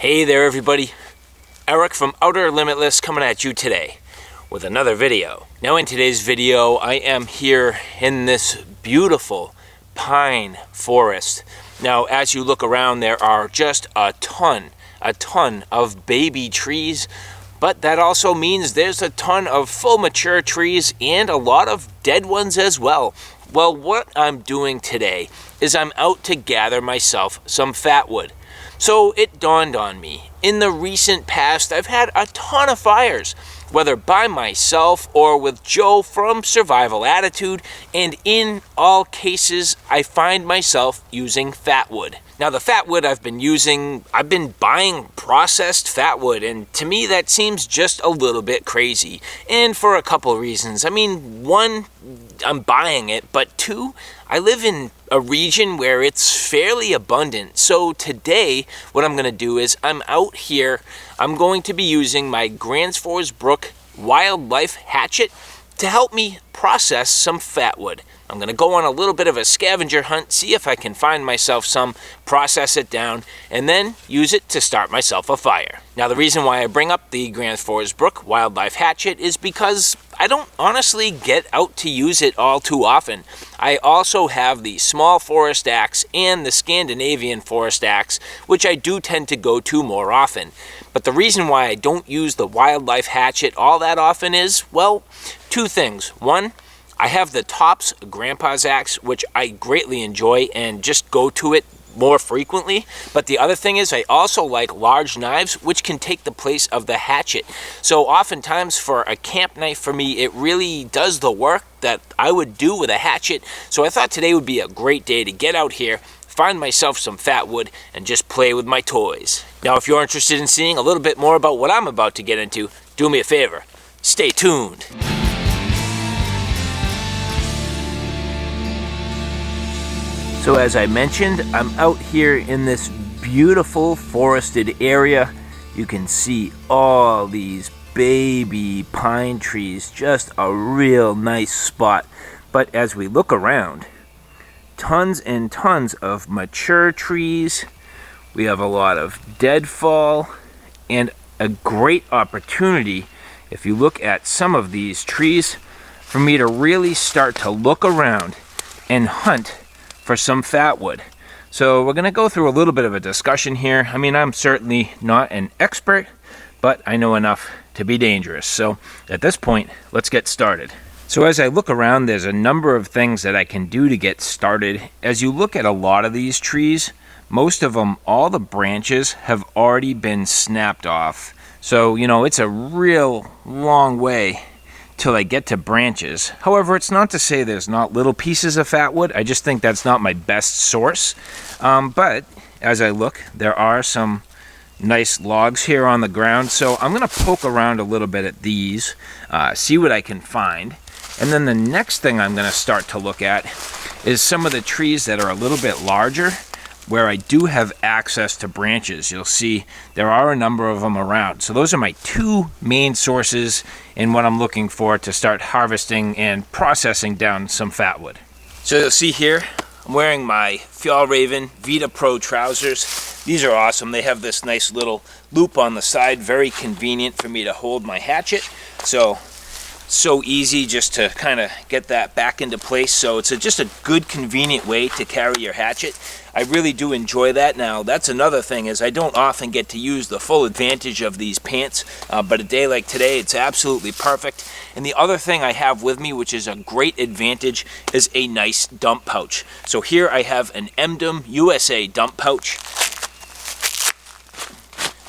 Hey there everybody, Eric from Outer Limitless coming at you today with another video. Now in today's video I am here in this beautiful pine forest. Now as you look around there are just a ton of baby trees, but that also means there's a ton of full mature trees and a lot of dead ones as well. Well, what I'm doing today is I'm out to gather myself some fatwood. So it dawned on me, in the recent past I've had a ton of fires, whether by myself or with Joe from Survival Attitude, and in all cases I find myself using fatwood. Now the fatwood I've been buying processed fatwood, and to me that seems just a little bit crazy, and for a couple of reasons. I mean, one, I'm buying it, but two, I live in a region where it's fairly abundant. So today, what I'm going to do is I'm out here, I'm going to be using my Gransfors Bruk wildlife hatchet to help me process some fatwood. I'm going to go on a little bit of a scavenger hunt, see if I can find myself some, process it down, and then use it to start myself a fire. Now the reason why I bring up the Gransfors Bruk wildlife hatchet is because I don't honestly get out to use it all too often. I also have the small forest axe and the Scandinavian forest axe, which I do tend to go to more often. But the reason why I don't use the wildlife hatchet all that often is, well, two things. One, I have the Tops Grandpa's axe, which I greatly enjoy and just go to it more frequently. But the other thing is I also like large knives, which can take the place of the hatchet. So oftentimes for a camp knife for me, it really does the work that I would do with a hatchet. So I thought today would be a great day to get out here, find myself some fatwood, and just play with my toys. Now if you're interested in seeing a little bit more about what I'm about to get into, do me a favor, stay tuned. So as I mentioned, I'm out here in this beautiful forested area. You can see all these baby pine trees, just a real nice spot. But as we look around, tons and tons of mature trees. We have a lot of deadfall and a great opportunity, if you look at some of these trees, for me to really start to look around and hunt for some fatwood. So we're going to go through a little bit of a discussion here. I mean, I'm certainly not an expert, but I know enough to be dangerous. So at this point, let's get started. So as I look around, there's a number of things that I can do to get started. As you look at a lot of these trees, most of them, all the branches have already been snapped off. So, you know, it's a real long way till I get to branches. However, it's not to say there's not little pieces of fatwood. I just think that's not my best source. But as I look, there are some nice logs here on the ground. So I'm going to poke around a little bit at these, see what I can find. And then the next thing I'm going to start to look at is some of the trees that are a little bit larger, where I do have access to branches. You'll see there are a number of them around. So those are my two main sources in what I'm looking for to start harvesting and processing down some fatwood. So you'll see here, I'm wearing my Fjallraven Vita Pro trousers. These are awesome. They have this nice little loop on the side, very convenient for me to hold my hatchet. So easy just to kind of get that back into place. So it's just a good, convenient way to carry your hatchet. I really do enjoy that. Now, that's another thing, is I don't often get to use the full advantage of these pants, but a day like today, it's absolutely perfect. And the other thing I have with me, which is a great advantage, is a nice dump pouch. So here I have an Emdom USA dump pouch.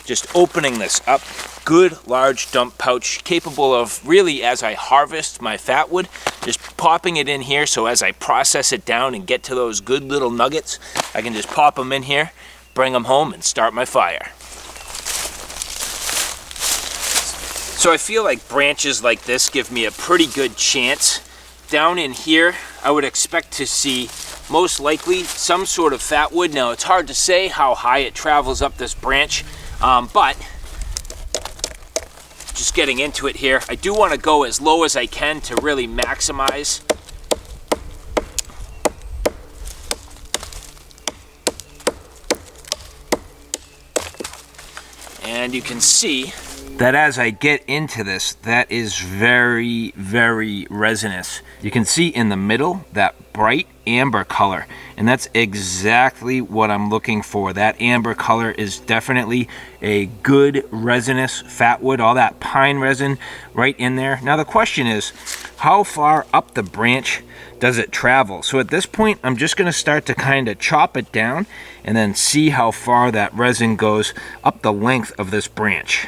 Just opening this up. Good large dump pouch, capable of really, as I harvest my fatwood, just popping it in here, so as I process it down and get to those good little nuggets, I can just pop them in here, bring them home, and start my fire. So I feel like branches like this give me a pretty good chance. Down in here, I would expect to see most likely some sort of fatwood. Now it's hard to say how high it travels up this branch, but just getting into it here, I do want to go as low as I can to really maximize And you can see that as I get into this, that is very, very resinous. You can see in the middle that bright amber color, and that's exactly what I'm looking for. That amber color is definitely a good resinous fatwood, all that pine resin right in there. Now the question is, how far up the branch does it travel? So at this point, I'm just going to start to kind of chop it down and then see how far that resin goes up the length of this branch.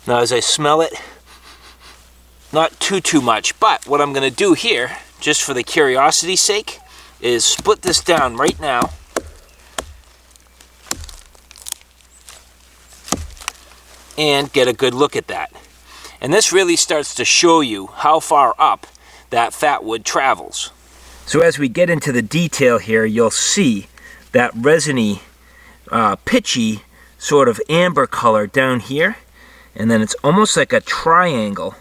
Now as I smell it, not too much, but what I'm going to do here, just for the curiosity's sake, is split this down right now. And get a good look at that. And this really starts to show you how far up that fatwood travels. So as we get into the detail here, you'll see that resiny, pitchy sort of amber color down here. And then it's almost like a triangle,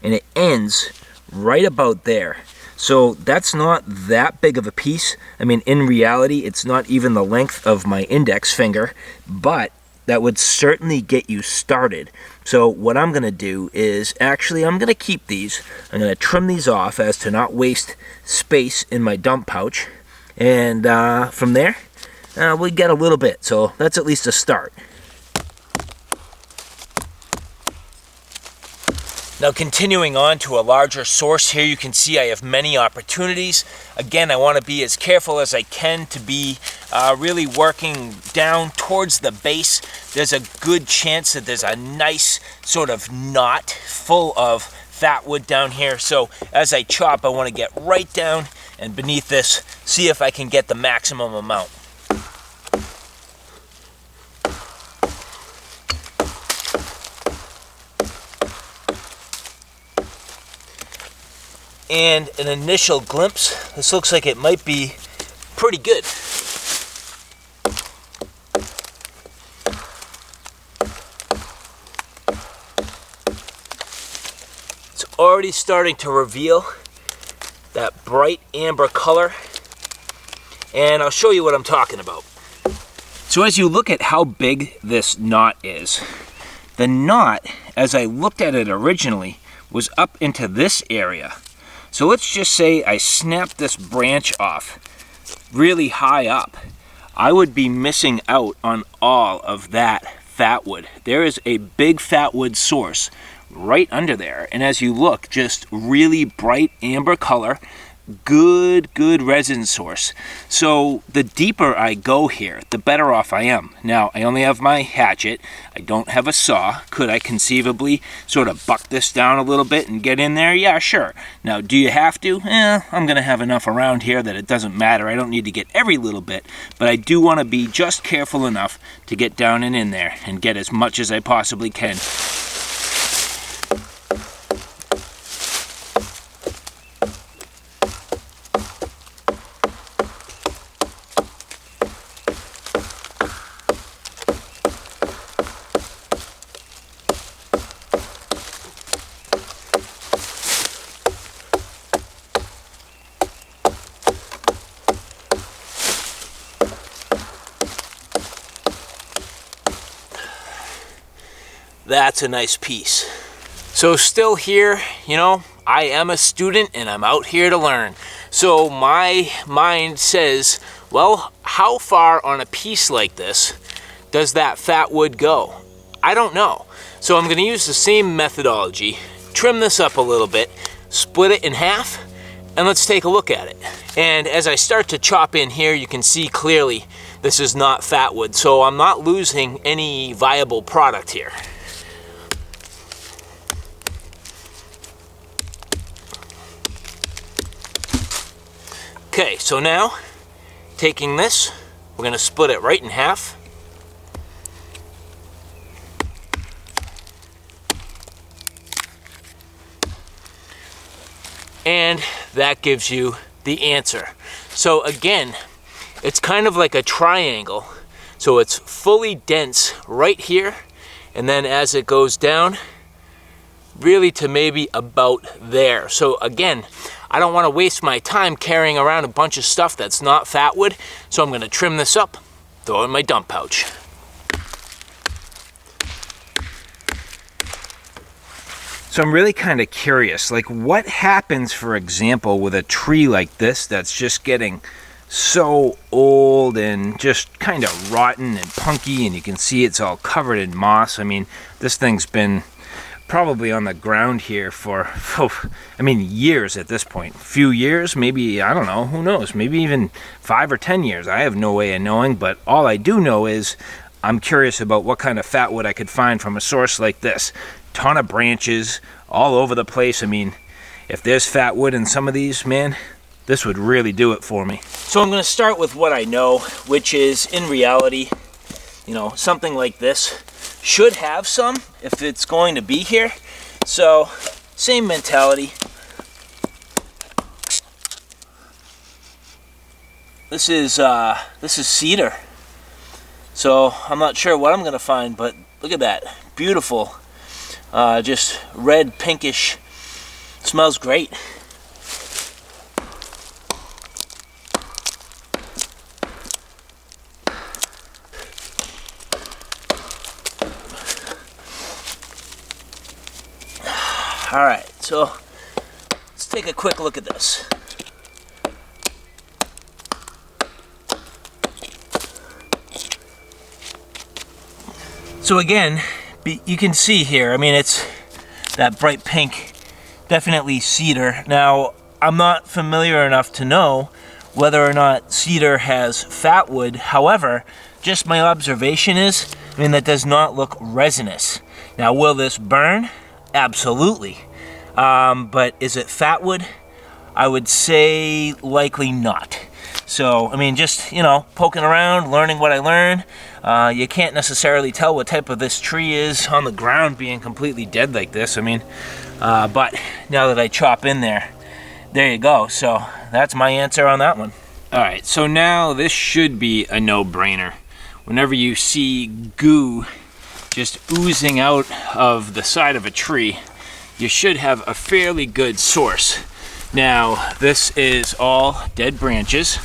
and it ends right about there. So that's not that big of a piece. I mean, in reality, it's not even the length of my index finger, but that would certainly get you started. So what I'm going to do is, actually, I'm going to keep these. I'm going to trim these off as to not waste space in my dump pouch. And from there, we get a little bit. So that's at least a start. Now continuing on to a larger source here, you can see I have many opportunities. Again, I want to be as careful as I can to be really working down towards the base. There's a good chance that there's a nice sort of knot full of fatwood down here. So as I chop, I want to get right down and beneath this, see if I can get the maximum amount. And an initial glimpse, this looks like it might be pretty good. It's already starting to reveal that bright amber color, and I'll show you what I'm talking about. So as you look at how big this knot is, the knot, as I looked at it originally, was up into this area. So let's just say I snapped this branch off really high up. I would be missing out on all of that fatwood. There is a big fatwood source right under there. And as you look, just really bright amber color, good resin source. So the deeper I go here, the better off I am. Now, I only have my hatchet. I don't have a saw. Could I conceivably sort of buck this down a little bit and get in there? Yeah, sure. Now, do you have to? I'm going to have enough around here that it doesn't matter. I don't need to get every little bit, but I do want to be just careful enough to get down and in there and get as much as I possibly can. That's a nice piece. So still here, you know, I am a student and I'm out here to learn. So my mind says, well, how far on a piece like this does that fatwood go? I don't know. So I'm going to use the same methodology, trim this up a little bit, split it in half, and let's take a look at it. And as I start to chop in here, you can see clearly this is not fatwood, so I'm not losing any viable product here. Okay, so now, taking this, we're going to split it right in half. And that gives you the answer. So again, it's kind of like a triangle. So it's fully dense right here, and then as it goes down, really to maybe about there. So again, I don't want to waste my time carrying around a bunch of stuff that's not fatwood, so I'm going to trim this up, throw it in my dump pouch. So I'm really kind of curious, like what happens, for example, with a tree like this that's just getting so old and just kind of rotten and punky, and you can see it's all covered in moss. I mean, this thing's been probably on the ground here for, I mean, years at this point. A few years, maybe, I don't know, who knows, maybe even 5 or 10 years. I have no way of knowing, but all I do know is I'm curious about what kind of fatwood I could find from a source like this. Ton of branches all over the place. I mean, if there's fatwood in some of these, man, this would really do it for me. So I'm going to start with what I know, which is, in reality, you know, something like this should have some if it's going to be here. So same mentality. This is cedar. So I'm not sure what I'm going to find, but look at that, beautiful. Just red, pinkish, smells great. All right, so let's take a quick look at this. So again, you can see here, I mean, it's that bright pink, definitely cedar. Now, I'm not familiar enough to know whether or not cedar has fatwood. However, just my observation is, I mean, that does not look resinous. Now, will this burn? Absolutely. But is it fatwood? I would say likely not. So, I mean, just, you know, poking around, learning what I learned. You can't necessarily tell what type of this tree is on the ground being completely dead like this. I mean, but now that I chop in there you go. So that's my answer on that one. All right, so now this should be a no-brainer. Whenever you see goo just oozing out of the side of a tree, you should have a fairly good source. Now, this is all dead branches,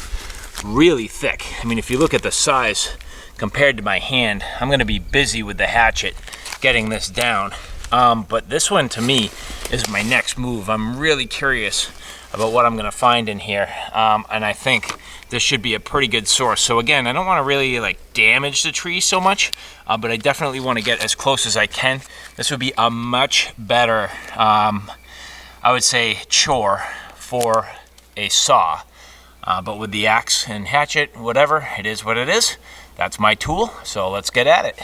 really thick. I mean, if you look at the size compared to my hand, I'm gonna be busy with the hatchet getting this down. But this one, to me, is my next move. I'm really curious about what I'm gonna find in here. And I think this should be a pretty good source. So again, I don't wanna really like damage the tree so much, but I definitely wanna get as close as I can. This would be a much better, I would say, chore for a saw. But with the axe and hatchet, whatever, it is what it is. That's my tool, so let's get at it.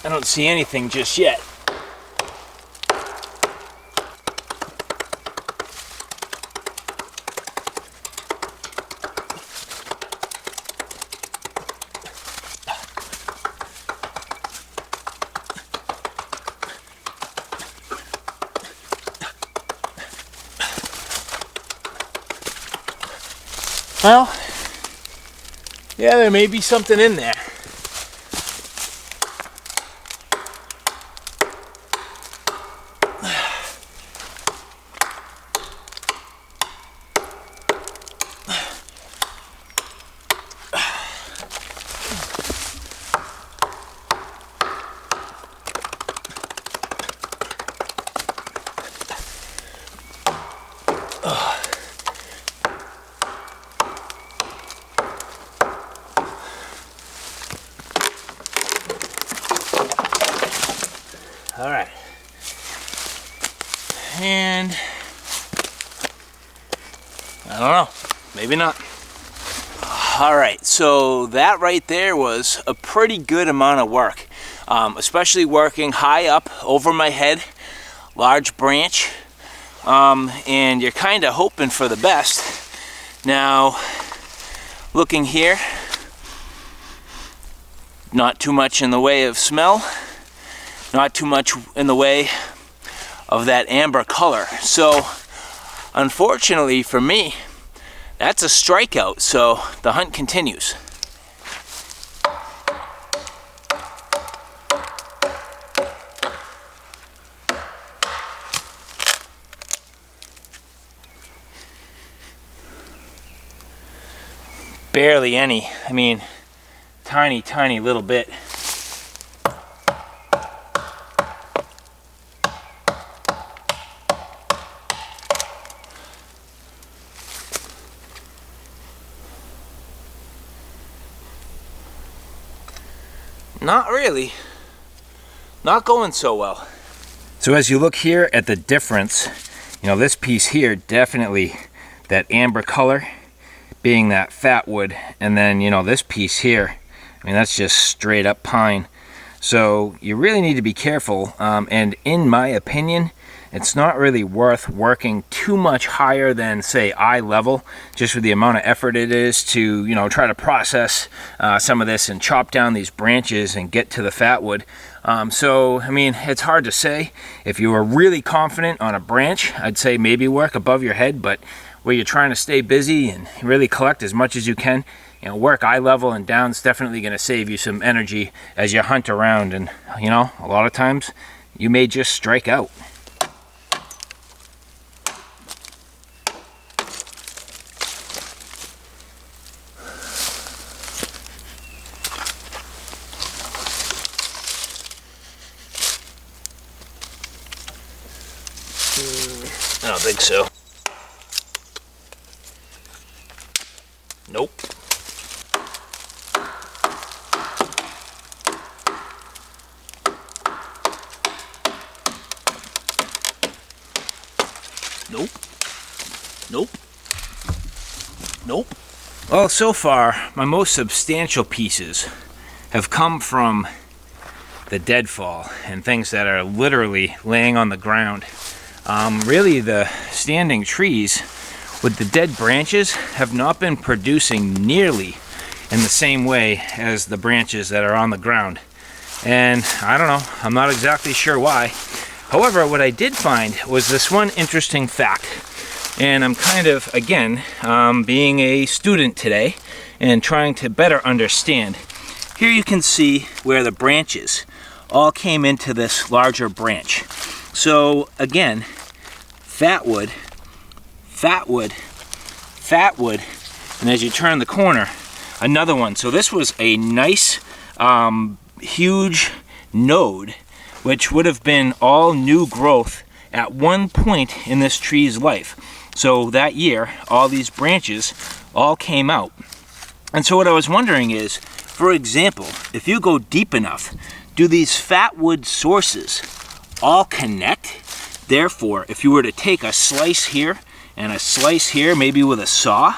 I don't see anything just yet. Well, yeah, there may be something in there. All right, and I don't know, maybe not. All right, so that right there was a pretty good amount of work, especially working high up over my head, large branch, and you're kind of hoping for the best. Now, looking here, not too much in the way of smell. Not too much in the way of that amber color. So, unfortunately for me, That's a strikeout, so the hunt continues. Barely any. I mean, tiny little bit. Not really. Not going so well. So as you look here at the difference, you know, this piece here, definitely that amber color being that fatwood, and then, you know, this piece here, I mean, that's just straight up pine. So you really need to be careful, and in my opinion, it's not really worth working too much higher than, say, eye level, just with the amount of effort it is to, you know, try to process some of this and chop down these branches and get to the fatwood. So, I mean, it's hard to say. If you were really confident on a branch, I'd say maybe work above your head, but where you're trying to stay busy and really collect as much as you can, you know, work eye level and down is definitely going to save you some energy as you hunt around. And, you know, a lot of times you may just strike out. I don't think so. Nope. Nope. Nope. Nope. Well, so far, my most substantial pieces have come from the deadfall and things that are literally laying on the ground. Really, the standing trees with the dead branches have not been producing nearly in the same way as the branches that are on the ground. And I don't know, I'm not exactly sure why. However, what I did find was this one interesting fact. And I'm kind of, again, being a student today and trying to better understand. Here you can see where the branches all came into this larger branch. So again, fatwood, and as you turn the corner, another one. So this was a nice, huge node, which would have been all new growth at one point in this tree's life. So that year, all these branches all came out. And so what I was wondering is, for example, if you go deep enough, do these fatwood sources all connect? Therefore, if you were to take a slice here and a slice here, maybe with a saw,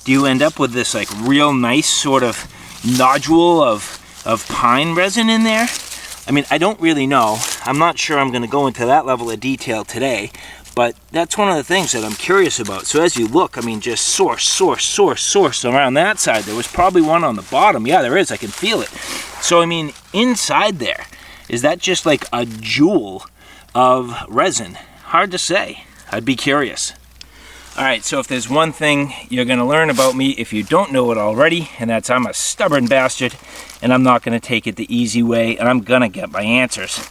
do you end up with this like real nice sort of nodule of pine resin in there? I mean, I don't really know. I'm not sure I'm going to go into that level of detail today, but that's one of the things that I'm curious about. So as you look, I mean, just source around that side. There was probably one on the bottom. Yeah, there is. I can feel it. So, I mean, inside there, is that just like a jewel of resin? Hard to say. I'd be curious. All right, so if there's one thing you're going to learn about me if you don't know it already, and that's I'm a stubborn bastard, and I'm not going to take it the easy way, and I'm going to get my answers.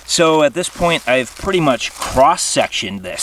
So at this point, I've pretty much cross-sectioned this.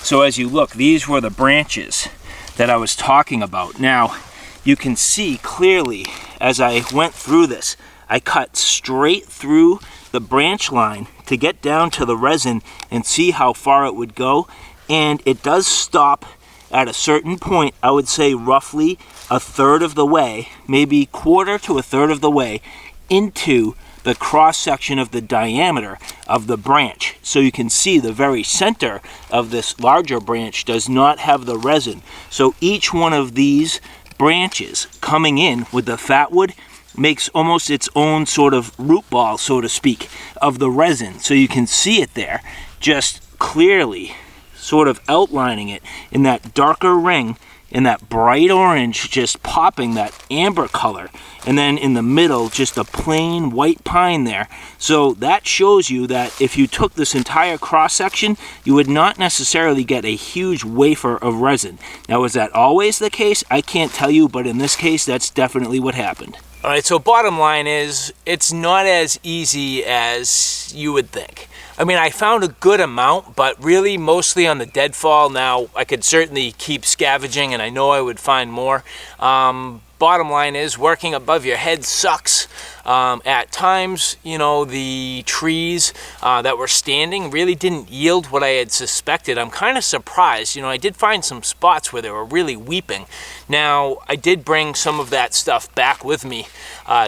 So as you look, these were the branches that I was talking about. Now, you can see clearly as I went through this, I cut straight through the branch line to get down to the resin and see how far it would go. And it does stop at a certain point, I would say roughly a third of the way, maybe quarter to a third of the way into the cross section of the diameter of the branch. So you can see the very center of this larger branch does not have the resin. So each one of these branches coming in with the fatwood makes almost its own sort of root ball, so to speak, of the resin. So you can see it there, just clearly sort of outlining it in that darker ring and that bright orange just popping that amber color, and then in the middle just a plain white pine there. So that shows you that if you took this entire cross section, you would not necessarily get a huge wafer of resin. Now, is that always the case? I can't tell you, but in this case, that's definitely what happened. All right, so bottom line is, it's not as easy as you would think. I mean, I found a good amount, but really mostly on the deadfall. Now, I could certainly keep scavenging, and I know I would find more. Bottom line is, working above your head sucks. At times, you know, the trees that were standing really didn't yield what I had suspected. I'm kind of surprised. You know, I did find some spots where they were really weeping. Now, I did bring some of that stuff back with me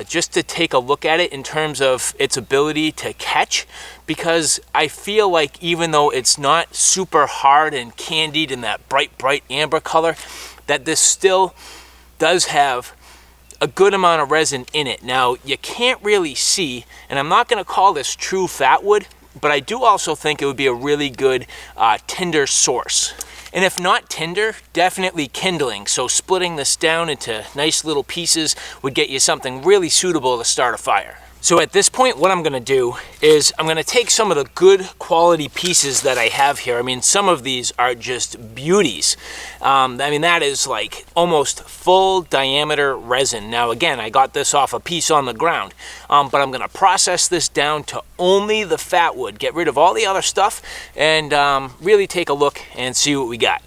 just to take a look at it in terms of its ability to catch, because I feel like even though it's not super hard and candied in that bright amber color, that this still does have a good amount of resin in it. Now, you can't really see, and I'm not going to call this true fatwood, but I do also think it would be a really good tinder source. And if not tinder, definitely kindling. So splitting this down into nice little pieces would get you something really suitable to start a fire. So at this point, what I'm gonna do is I'm gonna take some of the good quality pieces that I have here. I mean, some of these are just beauties. I mean, that is like almost full diameter resin. Now again, I got this off a piece on the ground, but I'm gonna process this down to only the fat wood, get rid of all the other stuff, and really take a look and see what we got.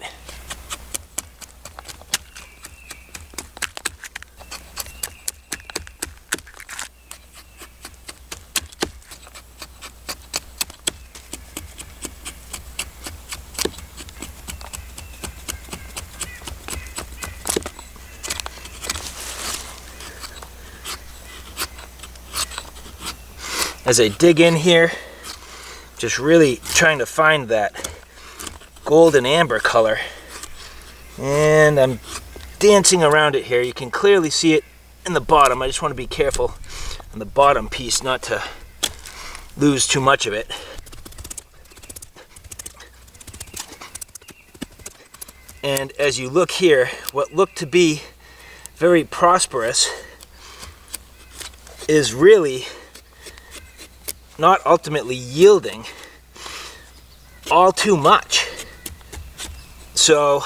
As I dig in here, just really trying to find that golden amber color, and I'm dancing around it here. You can clearly see it in the bottom. I just want to be careful on the bottom piece not to lose too much of it. And as you look here, what looked to be very prosperous is really not ultimately yielding all too much. So,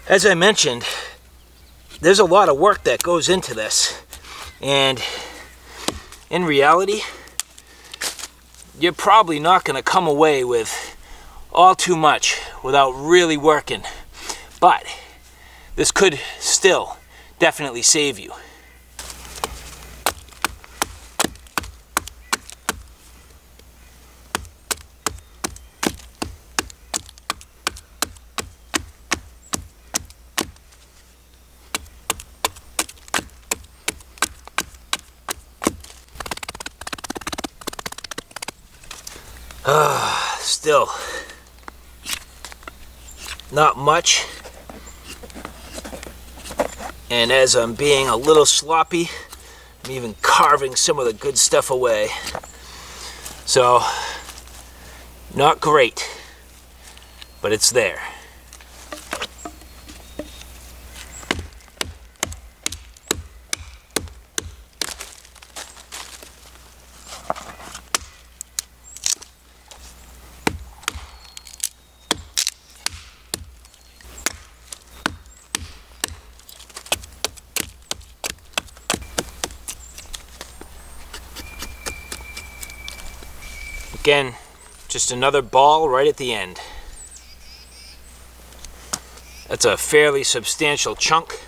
as I mentioned, there's a lot of work that goes into this, and in reality, you're probably not going to come away with all too much without really working, but this could still definitely save you. Still not much, and as I'm being a little sloppy, I'm even carving some of the good stuff away. So, not great, but it's there. Again, just another ball right at the end. That's a fairly substantial chunk.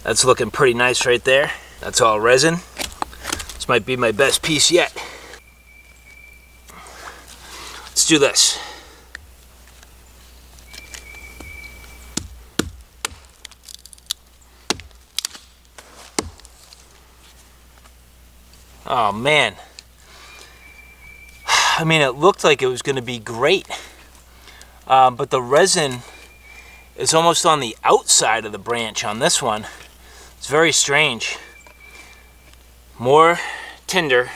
That's looking pretty nice right there. That's all resin. This might be my best piece yet. Let's do this. Oh man. I mean, it looked like it was going to be great. but the resin is almost on the outside of the branch on this one. It's very strange. More tinder.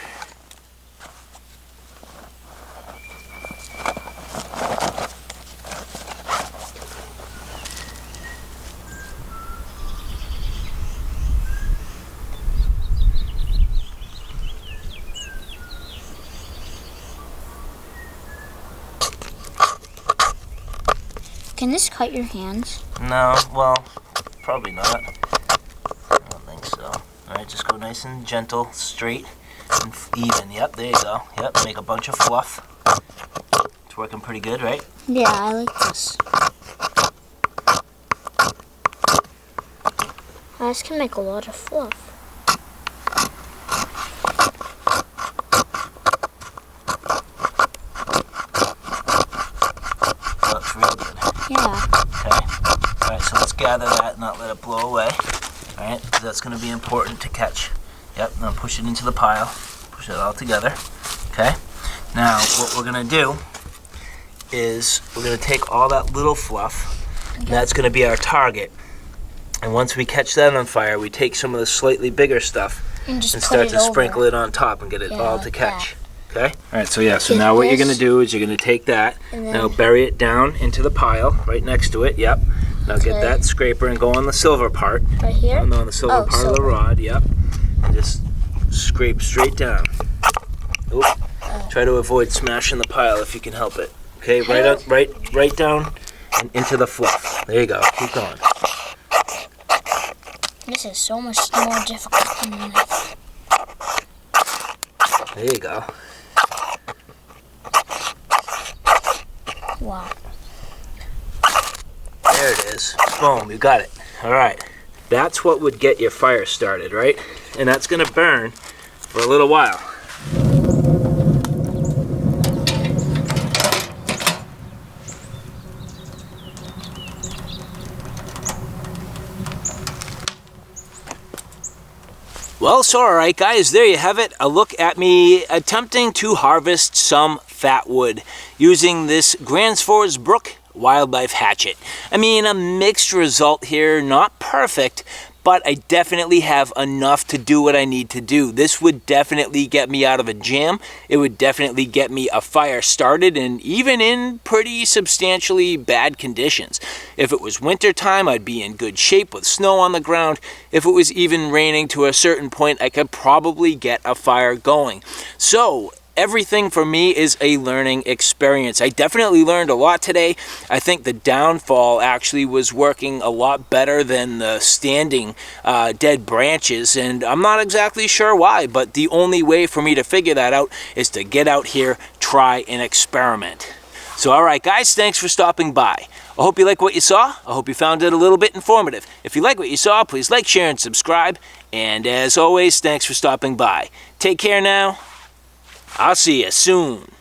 Can this cut your hands? No, well, probably not. I don't think so. Alright, just go nice and gentle, straight, and even. Yep, there you go. Yep, make a bunch of fluff. It's working pretty good, right? Yeah, I like this. This can make a lot of fluff. Looks real good. Yeah. Okay. Alright, so let's gather that and not let it blow away. Alright, that's going to be important to catch. Yep, now push it into the pile. Push it all together. Okay. Now, what we're going to do is we're going to take all that little fluff, and that's going to be our target. And once we catch that on fire, we take some of the slightly bigger stuff and start to sprinkle it on top and get it all to catch. Okay? Alright, so yeah, so now what you're going to do is you're going to take that, now bury it down into the pile, right next to it, yep. Now get that scraper and go on the silver part. Right here? On the silver part of the rod, yep. And just scrape straight down. Oop. Try to avoid smashing the pile if you can help it. Okay, right down and into the fluff. There you go, keep going. This is so much more difficult than this. There you go. Wow. There it is. Boom, you got it. Alright. That's what would get your fire started, right? And that's going to burn for a little while. Well, so alright guys, there you have it. A look at me attempting to harvest some fatwood using this Gransfors Bruk wildlife hatchet. I mean, a mixed result here, not perfect, but I definitely have enough to do what I need to do. This would definitely get me out of a jam. It would definitely get me a fire started, and even in pretty substantially bad conditions. If it was winter time, I'd be in good shape with snow on the ground. If it was even raining to a certain point, I could probably get a fire going. So everything for me is a learning experience. I definitely learned a lot today. I think the downfall actually was working a lot better than the standing dead branches, and I'm not exactly sure why, but the only way for me to figure that out is to get out here, try, and experiment. So alright guys, thanks for stopping by. I hope you like what you saw. I hope you found it a little bit informative. If you like what you saw, please like, share, and subscribe. And as always, thanks for stopping by. Take care now. I'll see you soon.